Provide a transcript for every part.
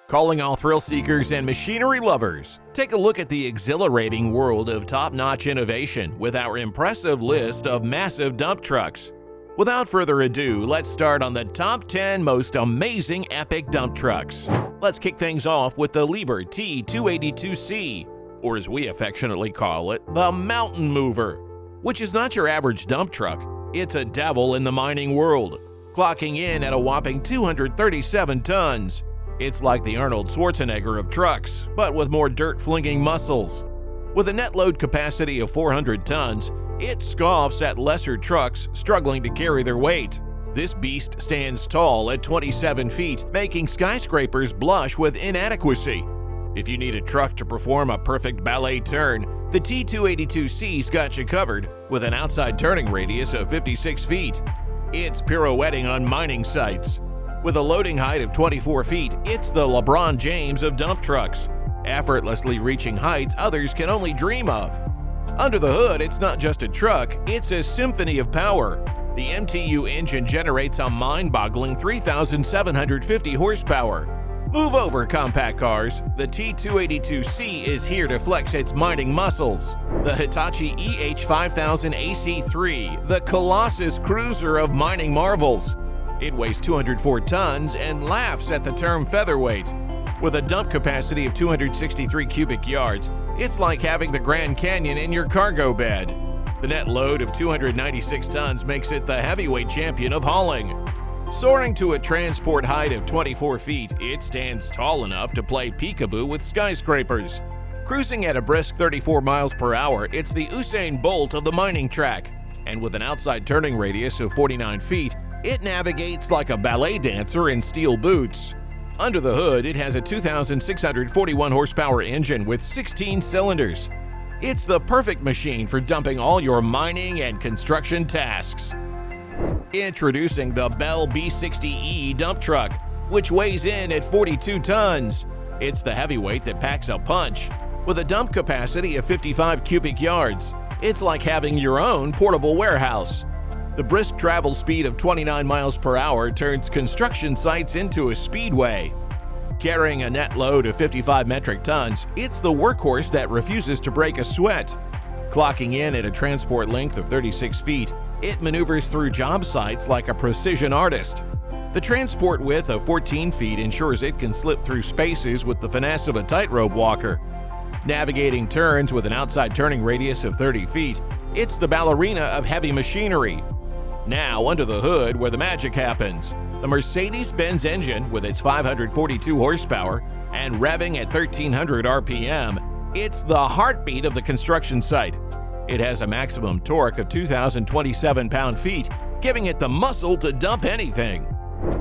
Calling all thrill seekers and machinery lovers, take a look at the exhilarating world of top-notch innovation with our impressive list of massive dump trucks. Without further ado, let's start on the top 10 most amazing epic dump trucks. Let's kick things off with the Liebherr T282C, or as we affectionately call it, the Mountain Mover, which is not your average dump truck. It's a devil in the mining world, clocking in at a whopping 237 tons. It's like the Arnold Schwarzenegger of trucks, but with more dirt-flinging muscles. With a net load capacity of 400 tons, it scoffs at lesser trucks struggling to carry their weight. This beast stands tall at 27 feet, making skyscrapers blush with inadequacy. If you need a truck to perform a perfect ballet turn, the T282C's got you covered with an outside turning radius of 56 feet. It's pirouetting on mining sites. With a loading height of 24 feet, it's the LeBron James of dump trucks, effortlessly reaching heights others can only dream of. Under the hood, it's not just a truck, it's a symphony of power. The MTU engine generates a mind-boggling 3,750 horsepower. Move over, compact cars. The T282C is here to flex its mining muscles. The Hitachi EH5000AC3, the Colossus cruiser of mining marvels. It weighs 204 tons and laughs at the term featherweight. With a dump capacity of 263 cubic yards, it's like having the Grand Canyon in your cargo bed. The net load of 296 tons makes it the heavyweight champion of hauling. Soaring to a transport height of 24 feet, it stands tall enough to play peekaboo with skyscrapers. Cruising at a brisk 34 miles per hour, it's the Usain Bolt of the mining track. And with an outside turning radius of 49 feet, it navigates like a ballet dancer in steel boots. Under the hood, it has a 2,641 horsepower engine with 16 cylinders. It's the perfect machine for dumping all your mining and construction tasks. Introducing the Bell B60E dump truck, which weighs in at 42 tons. It's the heavyweight that packs a punch. With a dump capacity of 55 cubic yards, it's like having your own portable warehouse. The brisk travel speed of 29 miles per hour turns construction sites into a speedway. Carrying a net load of 55 metric tons, it's the workhorse that refuses to break a sweat. Clocking in at a transport length of 36 feet, it maneuvers through job sites like a precision artist. The transport width of 14 feet ensures it can slip through spaces with the finesse of a tightrope walker. Navigating turns with an outside turning radius of 30 feet, it's the ballerina of heavy machinery. Now, under the hood, where the magic happens, the Mercedes-Benz engine with its 542 horsepower and revving at 1,300 RPM, it's the heartbeat of the construction site. It has a maximum torque of 2,027 pound-feet, giving it the muscle to dump anything.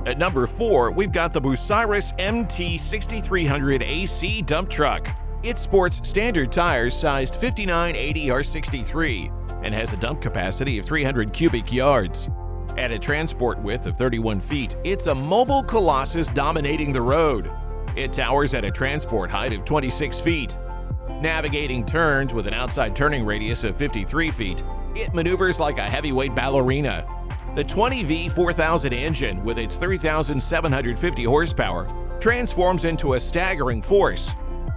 At number 4, we've got the Busiris Mt6300 dump truck. It sports standard tires sized 59/80R63 and has a dump capacity of 300 cubic yards. At a transport width of 31 feet, it's a mobile colossus dominating the road. It towers at a transport height of 26 feet. Navigating turns with an outside turning radius of 53 feet, it maneuvers like a heavyweight ballerina. The 20V4000 engine with its 3,750 horsepower transforms into a staggering force.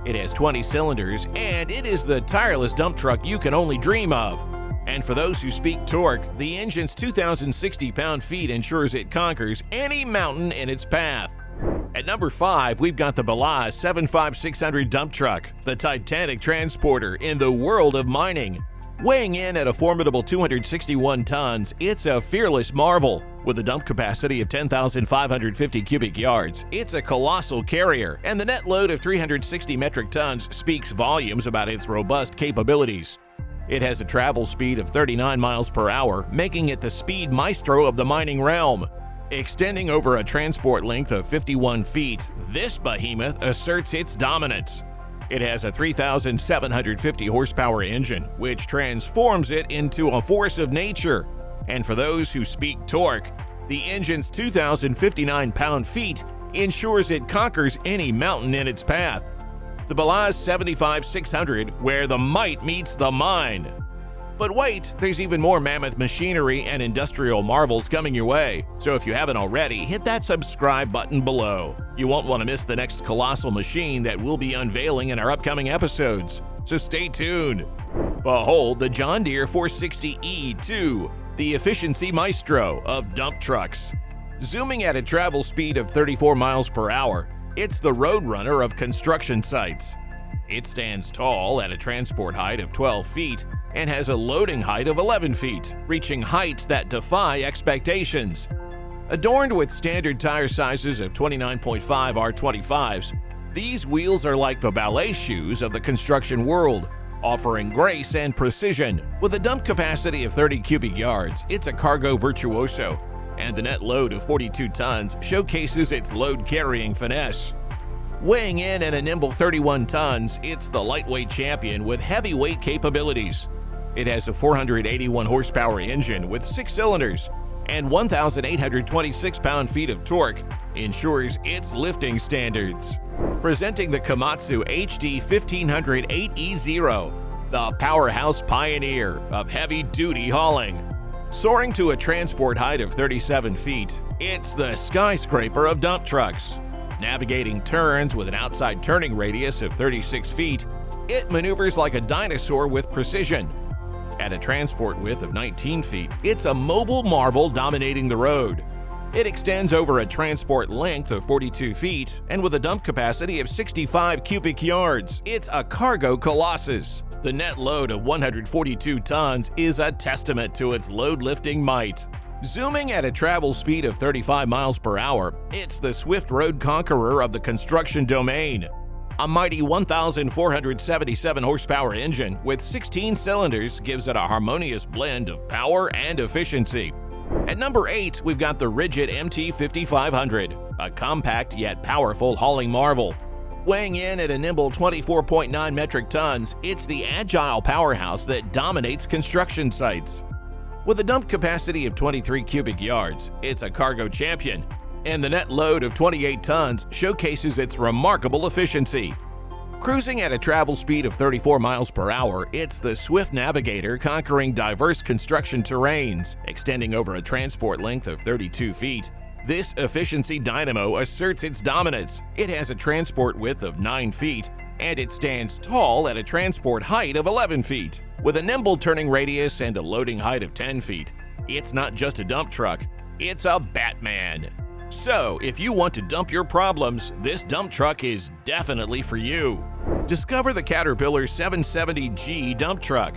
It has 20 cylinders, and it is the tireless dump truck you can only dream of. And for those who speak torque, the engine's 2,060 pound-feet ensures it conquers any mountain in its path. At number 5, we've got the Busiris 75600 dump truck, the Titanic transporter in the world of mining. Weighing in at a formidable 261 tons, it's a fearless marvel. With a dump capacity of 10,550 cubic yards, it's a colossal carrier, and the net load of 360 metric tons speaks volumes about its robust capabilities. It has a travel speed of 39 miles per hour, making it the speed maestro of the mining realm. Extending over a transport length of 51 feet, this behemoth asserts its dominance. It has a 3,750 horsepower engine, which transforms it into a force of nature. And for those who speak torque, the engine's 2,059 pound-feet ensures it conquers any mountain in its path. The Busiris 75600, where the might meets the mind. But wait, there's even more mammoth machinery and industrial marvels coming your way. So if you haven't already, hit that subscribe button below. You won't want to miss the next colossal machine that we'll be unveiling in our upcoming episodes. So stay tuned. Behold the John Deere 460E2, the efficiency maestro of dump trucks. Zooming at a travel speed of 34 miles per hour, it's the roadrunner of construction sites. It stands tall at a transport height of 12 feet and has a loading height of 11 feet, reaching heights that defy expectations. Adorned with standard tire sizes of 29.5 R25s, these wheels are like the ballet shoes of the construction world, offering grace and precision. With a dump capacity of 30 cubic yards, it's a cargo virtuoso, and the net load of 42 tons showcases its load-carrying finesse. Weighing in at a nimble 31 tons, it's the lightweight champion with heavyweight capabilities. It has a 481 horsepower engine with 6 cylinders, and 1,826 pound-feet of torque ensures its lifting standards. Presenting the Komatsu HD 1500 8E0, the powerhouse pioneer of heavy-duty hauling. Soaring to a transport height of 37 feet, it's the skyscraper of dump trucks. Navigating turns with an outside turning radius of 36 feet, it maneuvers like a dinosaur with precision. At a transport width of 19 feet, it's a mobile marvel dominating the road. It extends over a transport length of 42 feet, and with a dump capacity of 65 cubic yards, it's a cargo colossus. The net load of 142 tons is a testament to its load-lifting might. Zooming at a travel speed of 35 miles per hour, it's the swift road conqueror of the construction domain. A mighty 1,477 horsepower engine with 16 cylinders gives it a harmonious blend of power and efficiency. At number 8, we've got the rigid MT5500, a compact yet powerful hauling marvel. Weighing in at a nimble 24.9 metric tons, it's the agile powerhouse that dominates construction sites. With a dump capacity of 23 cubic yards, it's a cargo champion, and the net load of 28 tons showcases its remarkable efficiency. Cruising at a travel speed of 34 miles per hour, it's the swift navigator conquering diverse construction terrains, extending over a transport length of 32 feet. This efficiency dynamo asserts its dominance. It has a transport width of 9 feet, and it stands tall at a transport height of 11 feet. With a nimble turning radius and a loading height of 10 feet, it's not just a dump truck, it's a Batman. So, if you want to dump your problems, this dump truck is definitely for you. Discover the Caterpillar 770G dump truck,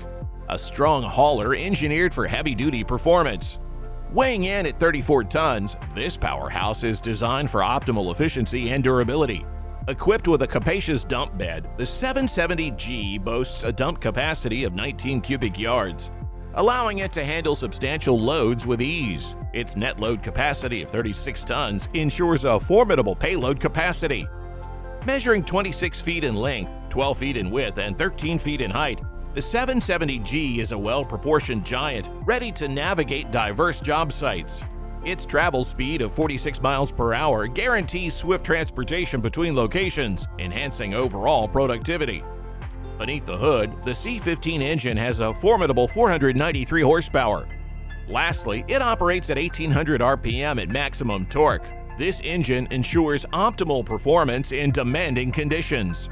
a strong hauler engineered for heavy-duty performance. Weighing in at 34 tons, this powerhouse is designed for optimal efficiency and durability. Equipped with a capacious dump bed, the 770G boasts a dump capacity of 19 cubic yards, allowing it to handle substantial loads with ease. Its net load capacity of 36 tons ensures a formidable payload capacity. Measuring 26 feet in length, 12 feet in width, and 13 feet in height, the 770G is a well-proportioned giant ready to navigate diverse job sites. Its travel speed of 46 miles per hour guarantees swift transportation between locations, enhancing overall productivity. Beneath the hood, the C15 engine has a formidable 493 horsepower. Lastly, it operates at 1,800 RPM at maximum torque. This engine ensures optimal performance in demanding conditions.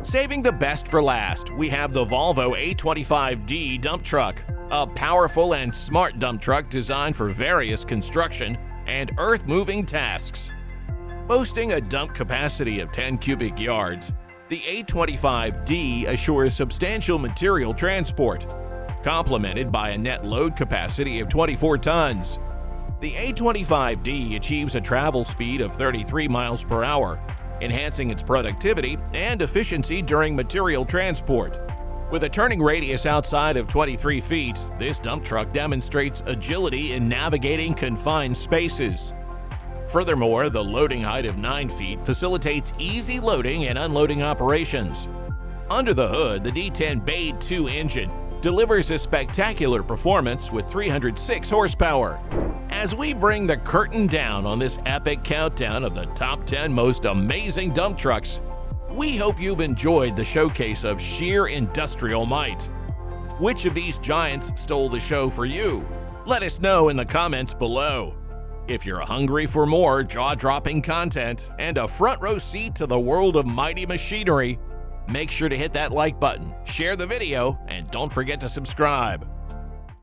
Saving the best for last, we have the Volvo A25D dump truck, a powerful and smart dump truck designed for various construction and earth-moving tasks. Boasting a dump capacity of 10 cubic yards, the A25D assures substantial material transport, complemented by a net load capacity of 24 tons. The A25D achieves a travel speed of 33 miles per hour, enhancing its productivity and efficiency during material transport. With a turning radius outside of 23 feet, this dump truck demonstrates agility in navigating confined spaces. Furthermore, the loading height of 9 feet facilitates easy loading and unloading operations. Under the hood, the D10 Bay 2 engine delivers a spectacular performance with 306 horsepower. As we bring the curtain down on this epic countdown of the top 10 most amazing dump trucks, we hope you've enjoyed the showcase of sheer industrial might. Which of these giants stole the show for you? Let us know in the comments below. If you're hungry for more jaw-dropping content and a front row seat to the world of mighty machinery, make sure to hit that like button, share the video, and don't forget to subscribe.